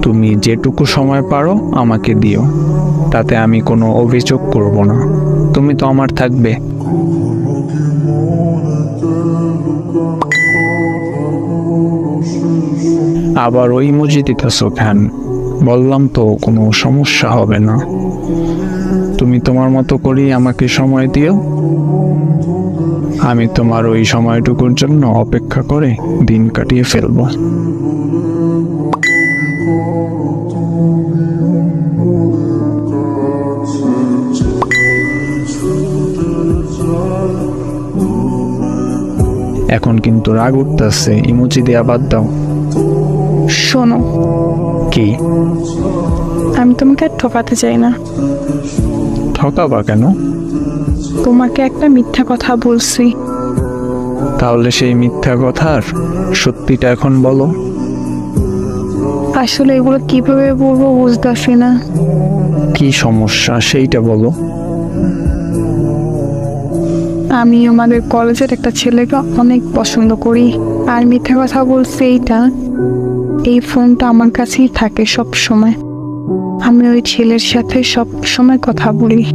তুমি যেটুকু সময় পারো আমাকে দিও, তাতে আমি কোনো অভিযোগ করব না। তুমি তো আমার থাকবে। আবার ওই ইমোজি দিতেছো কেন? বললাম তো কোনো সমস্যা হবে না। তুমি তোমার মতো করেই আমাকে সময় দিও, আমি তোমার ওই সময়টুকুর জন্য অপেক্ষা করে দিন কাটিয়ে ফেলবো। এখন কিন্তু রাগ উঠতেছে, ইমোজি দেয়া বাদ দাও। শোনো, কি? আমি তোমাকে আর ঠকাতে চাই না। ঠকাবা কেন? তোমাকে একটা মিথ্যা কথা বলছি। তাহলে সেই মিথ্যা কথার সত্যিটা এখন বলো। আসলে এগুলো কিভাবে বলবো বুঝতেছি না। কি সমস্যা সেইটা বলো। আমি আমাদের কলেজের একটা ছেলেকে অনেক পছন্দ করি, আর মিথ্যা কথা বলছি এইটা, এই ফোনটা আমার কাছেই থাকে সব সময়। আমি ওই ছেলের সাথে সব সময় কথা বলি।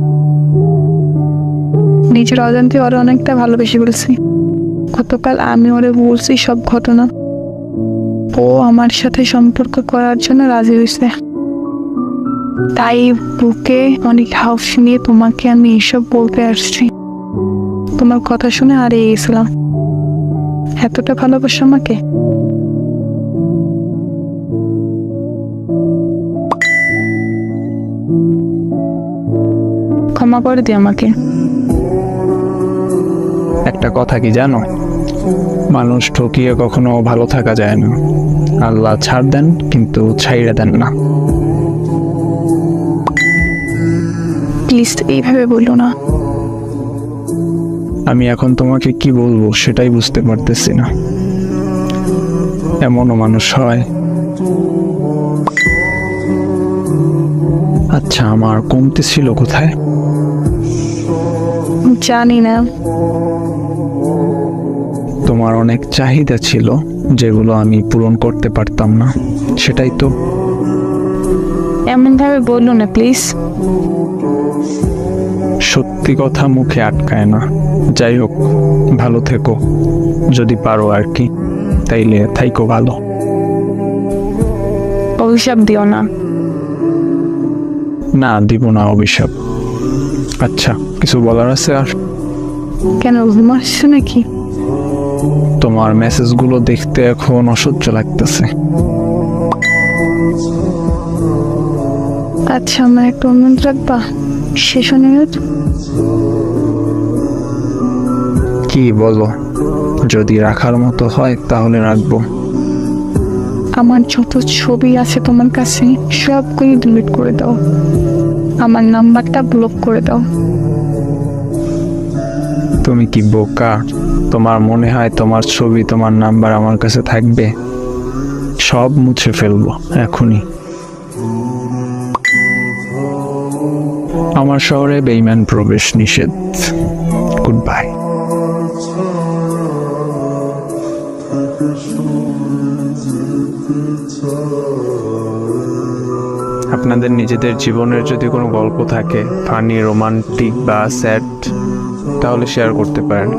নিজের অজান্তে ওরা অনেকটা ভালোবেসে বলছি। গতকাল আমি ওরে বলছি সব ঘটনা। ও আমার সাথে সম্পর্ক করার জন্য রাজি হয়েছে। তাই বুকে অনেক হাউস নিয়ে তোমাকে আমি এসব বলতে আসছি। তোমার কথা শুনে হারিয়ে গেছিলাম। এতটা ভালোবাসো আমাকে। ক্ষমা করে দিও আমাকে। একটা কথা কি জানো, মানুষ ঠকিয়ে কখনো ভালো থাকা যায় না। আল্লাহ ছাড় দেন কিন্তু ছাইড়া দেন না। প্লিজ এইভাবে বললো না। আমি এখন তোমাকে কি বলবো সেটাই বুঝতে পারতেছি না। এমনও মানুষ হয়। আচ্ছা, আমার কমতি ছিল কোথায়? জানি না। তোমার অনেক চাহিদা ছিল যেগুলো আমি পূরণ করতে পারতাম না, সেটাই তো। এমন ভাবে বললো না প্লিজ। সত্যি কথা মুখে আটকায় না। যাই হোক, ভালো থেকো যদি পারো আর কি। তাইলে থাইকো ভালো। অভিশাপ দিও না। না, দিব না অভিশাপ। আচ্ছা, কিছু বলার আছে আর? কেন, ঘুম আসছে নাকি? তোমার মেসেজগুলো দেখতে এখন অসহ্য লাগতেছে। আচ্ছা, আমার একটা অনুরোধ রাখবা? শেষ অনুরোধ। কি বলো? যদি রাখার মতো হয় তাহলে রাখবো। আমার যত ছবি আছে তোমার কাছে সবগুলি ডিলিট করে দাও। আমার নাম্বারটা ব্লক করে দাও। তুমি কি বোকা? তোমার মনে হয় তোমার ছবি, তোমার নাম্বার আমার কাছে থাকবে? সব মুছে ফেলবো এখনই। আমার শহরে বেঈমান প্রবেশ নিষেধ। Good bye. আপনাদের নিজেদের জীবনের যদি কোনো গল্প থাকে, ফানি, রোমান্টিক বা স্যাড, তাহলে শেয়ার করতে পারেন।